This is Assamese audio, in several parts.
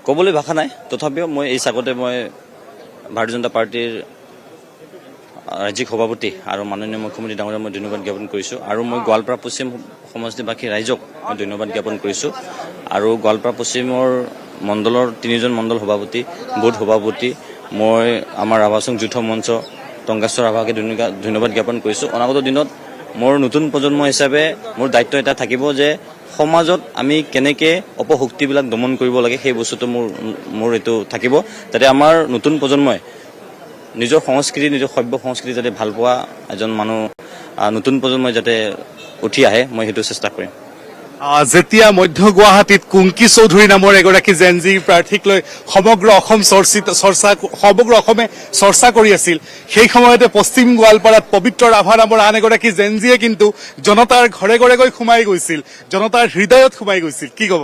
ক'বলৈ ভাষা নাই। তথাপিও মই এই চাগতে মই ভাৰতীয় জনতা পাৰ্টিৰ ৰাজ্যিক সভাপতি আৰু মাননীয় মুখ্যমন্ত্ৰী ডাঙৰীয়াক মই ধন্যবাদ জ্ঞাপন কৰিছোঁ। আৰু মই গোৱালপাৰা পশ্চিম সমষ্টিবাসী ৰাইজক মই ধন্যবাদ জ্ঞাপন কৰিছোঁ। আৰু গোৱালপাৰা পশ্চিমৰ মণ্ডলৰ 3জন মণ্ডল সভাপতি, বুথ সভাপতি, মই আমাৰ ৰাভাচং যুথ মঞ্চ টংকেশ্বৰ ৰাভাকে ধন্যবাদ জ্ঞাপন কৰিছোঁ। অনাগত দিনত মোৰ নতুন প্ৰজন্ম হিচাপে মোৰ দায়িত্ব এটা থাকিব যে সমাজত আমি কেনেকৈ অপশক্তিবিলাক দমন কৰিব লাগে, সেই বস্তুটো মোৰ এইটো থাকিব, যাতে আমাৰ নতুন প্ৰজন্মই নিজৰ সংস্কৃতি, নিজৰ সভ্য সংস্কৃতি যাতে ভাল পোৱা এজন মানুহ নতুন প্ৰজন্মই যাতে উঠি আহে, মই সেইটো চেষ্টা কৰিম। যেতিয়া মধ্য গুৱাহাটীত কুংকি চৌধুৰী নামৰ এগৰাকী জেনজি প্ৰাৰ্থীক লৈ সমগ্ৰ অসমে চৰ্চা কৰি আছিল, সেই সময়তে পশ্চিম গোৱালপাৰাত পবিত্ৰ ৰাভা নামৰ আন এগৰাকী জেনজিয়ে কিন্তু জনতাৰ ঘৰে ঘৰে গৈ সোমাই গৈছিল, জনতাৰ হৃদয়ত সোমাই গৈছিল। কি ক'ব?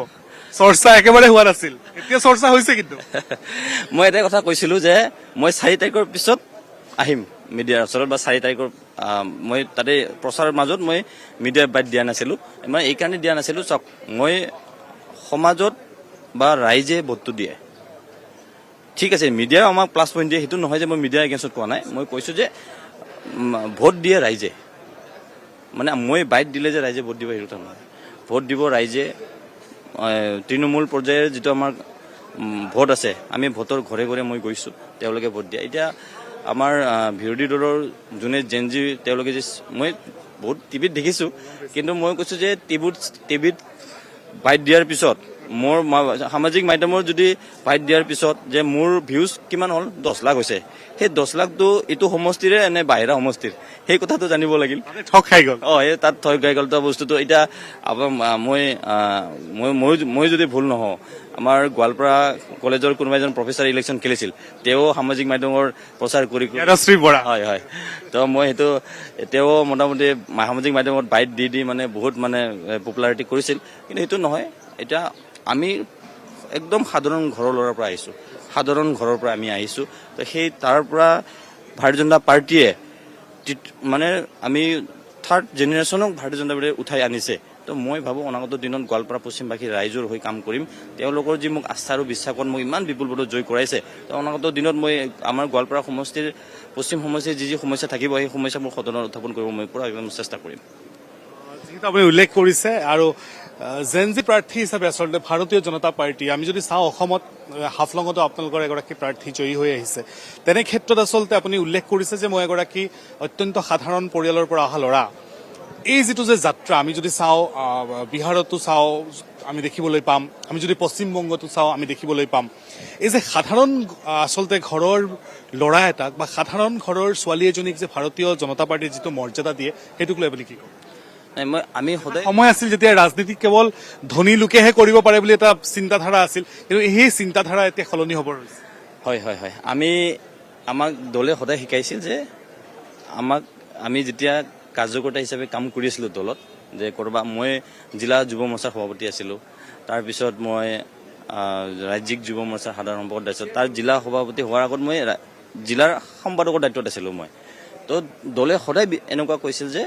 চৰ্চা একেবাৰে হোৱা নাছিল, এতিয়া চৰ্চা হৈছে। কিন্তু মই এটা কথা কৈছিলোঁ যে মই 4 তাৰিখৰ পিছত আহিম মিডিয়াৰ ওচৰত, বা 4 তাৰিখৰ মই তাতে প্ৰচাৰৰ মাজত মই মিডিয়াৰ বাইট দিয়া নাছিলোঁ। মানে এইকাৰণে দিয়া নাছিলোঁ, চাওক, মই সমাজত বা ৰাইজে ভোটটো দিয়ে, ঠিক আছে, মিডিয়াও আমাক প্লাছ পইণ্ট দিয়ে, সেইটো নহয় যে মই মিডিয়াৰ এগেইনষ্টত কোৱা নাই। মই কৈছোঁ যে ভোট দিয়ে ৰাইজে, মানে মই বাইট দিলে যে ৰাইজে ভোট দিব সেইটো নহয়। ভোট দিব ৰাইজে। তৃণমূল পৰ্যায়ৰ যিটো আমাৰ ভোট আছে, আমি ভোটৰ ঘৰে ঘৰে মই গৈছোঁ, তেওঁলোকে ভোট দিয়ে। এতিয়া আমাৰ বিৰোধী দলৰ যোনে জেনজি, তেওঁলোকে যে মই বহুত টিভিত দেখিছোঁ, কিন্তু মই কৈছোঁ যে টিভিত বাইট দিয়াৰ পিছত মোৰ সামাজিক মাধ্যমৰ যদি বাইট দিয়াৰ পিছত যে মোৰ ভিউজ কিমান হ'ল, 10 লাখ হৈছে, সেই 10 লাখটো এইটো সমষ্টিৰে নে বাহিৰা সমষ্টিৰ, সেই কথাটো জানিব লাগিল। ঠগ খাই গ'ল। এই তাত ঠগ খাই গ'ল বস্তুটো। এতিয়া মই যদি ভুল নহওঁ, আমাৰ গোৱালপাৰা কলেজৰ কোনোবা এজন প্ৰফেচাৰ ইলেকশ্যন খেলিছিল, তেওঁ সামাজিক মাধ্যমৰ প্ৰচাৰ কৰি হয়। তো মই সেইটো তেওঁ মোটামুটি সামাজিক মাধ্যমত বাইট দি মানে বহুত মানে পপুলাৰিটি কৰিছিল, কিন্তু সেইটো নহয়। এতিয়া আমি একদম সাধাৰণ ঘৰৰ ল'ৰাৰ পৰা আহিছোঁ, সাধাৰণ ঘৰৰ পৰা আমি আহিছোঁ। তো সেই তাৰ পৰা ভাৰতীয় জনতা পাৰ্টীয়ে মানে আমি 3rd জেনেৰেশ্যনক ভাৰতীয় জনতা পাৰ্টীয়ে উঠাই আনিছে। তো মই ভাবোঁ অনাগত দিনত গোৱালপাৰা পশ্চিমবাসী ৰাইজৰ হৈ কাম কৰিম। তেওঁলোকৰ যি মোক আস্থা আৰু বিশ্বাসত মোক ইমান বিপুল ভোটত জয় কৰাইছে, তো অনাগত দিনত মই আমাৰ গোৱালপাৰা সমষ্টিৰ পশ্চিম সমষ্টিৰ যি সমস্যা থাকিব, সেই সমস্যা মোৰ সদনত উত্থাপন কৰিব মই পুৰা চেষ্টা কৰিম। যিটো আপুনি উল্লেখ কৰিছে, আৰু জেনজি প্ৰাৰ্থী হিচাপে আচলতে ভাৰতীয় জনতা পাৰ্টী, আমি যদি চাওঁ অসমত হাফলঙতো আপোনালোকৰ এগৰাকী প্ৰাৰ্থী জয়ী হৈ আহিছে। তেনে ক্ষেত্ৰত আচলতে আপুনি উল্লেখ কৰিছে যে মই এগৰাকী অত্যন্ত সাধাৰণ পৰিয়ালৰ পৰা অহা ল'ৰা। এই যিটো যে যাত্ৰা, আমি যদি চাওঁ বিহাৰতো চাওঁ আমি দেখিবলৈ পাম, আমি যদি পশ্চিমবংগতো চাওঁ আমি দেখিবলৈ পাম, এই যে সাধাৰণ আচলতে ঘৰৰ ল'ৰা এটাক বা সাধাৰণ ঘৰৰ ছোৱালী এজনীক যে ভাৰতীয় জনতা পাৰ্টীৰ যিটো মৰ্যাদা দিয়ে, সেইটোক লৈ আপুনি কি ক'ব? আমি সদায় সময় আছিল যেতিয়া ৰাজনীতি কেৱল ধনী লোকেহে কৰিব পাৰে বুলি এটা চিন্তাধাৰা আছিল, কিন্তু সেই চিন্তাধাৰা এতিয়া সলনি হ'ব ধৰিছে। হয়। আমাক দলে সদায় শিকাইছিল যে আমি যেতিয়া কাৰ্যকৰ্তা হিচাপে কাম কৰি আছিলোঁ দলত, যে মই জিলা যুৱ মৰ্চাৰ সভাপতি আছিলোঁ, তাৰপিছত মই ৰাজ্যিক যুৱ মৰ্চাৰ সাধাৰণ সম্পাদক দায়িত্ব, তাৰ জিলা সভাপতি হোৱাৰ আগত মই জিলাৰ সম্পাদকৰ দায়িত্বত আছিলোঁ মই। তো দলে সদায় এনেকুৱা কৈছিল যে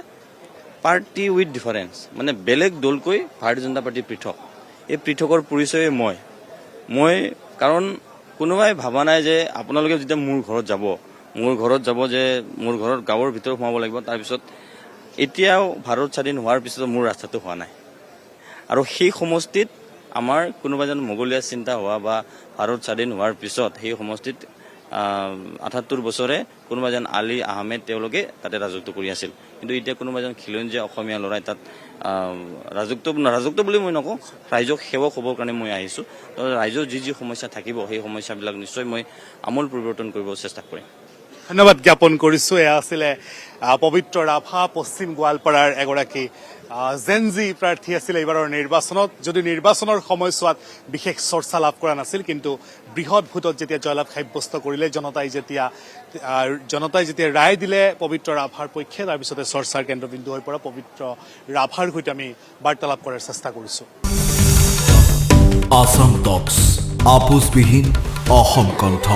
পাৰ্টি উইথ ডিফাৰেঞ্চ, মানে বেলেগ দলকৈ ভাৰতীয় জনতা পাৰ্টি পৃথক। এই পৃথকৰ পৰিচয়ে মই কাৰণ কোনোবাই ভবা নাই যে আপোনালোকে যেতিয়া মোৰ ঘৰত যাব যে মোৰ ঘৰত গাঁৱৰ ভিতৰত সোমাব লাগিব। তাৰপিছত এতিয়াও ভাৰত স্বাধীন হোৱাৰ পিছত মোৰ ৰাস্তাটো হোৱা নাই, আৰু সেই সমষ্টিত আমাৰ কোনোবা এজন মোগলীয়া চিন্তা হোৱা বা ভাৰত স্বাধীন হোৱাৰ পিছত সেই সমষ্টিত ৭৮ বছৰে কোনোবা এজন আলী আহমেদ তেওঁলোকে তাতে ৰাজত্ব কৰি আছিল। কিন্তু এতিয়া কোনোবা এজন খিলঞ্জীয়া অসমীয়া ল'ৰাই তাত ৰাজত্ব বুলি মই নকওঁ, ৰাইজক সেৱক হ'বৰ কাৰণে মই আহিছোঁ। তো ৰাইজৰ যি সমস্যা থাকিব, সেই সমস্যাবিলাক নিশ্চয় মই আমূল পৰিৱৰ্তন কৰিব চেষ্টা কৰিম। ধন্যবাদ জ্ঞাপন কৰিছোঁ। এয়া আছিলে পবিত্ৰ ৰাভা পশ্চিম গোৱালপাৰাৰ এগৰাকী জেনজি প্ৰাৰ্থী আছিলে এইবাৰৰ নিৰ্বাচনত। যদি নিৰ্বাচনৰ সময়ছোৱাত বিশেষ চৰ্চা লাভ কৰা নাছিল, কিন্তু বৃহৎ ভোটত যেতিয়া জয়লাভ সাব্যস্ত কৰিলে, জনতাই যেতিয়া ৰায় দিলে পবিত্ৰ ৰাভাৰ পক্ষে, তাৰপিছতে চৰ্চাৰ কেন্দ্ৰবিন্দু হৈ পৰা পবিত্ৰ ৰাভাৰ সৈতে আমি বাৰ্তালাপ কৰাৰ চেষ্টা কৰিছোঁ। আসাম টক্স, আপোচবিহীন অসম কণ্ঠ।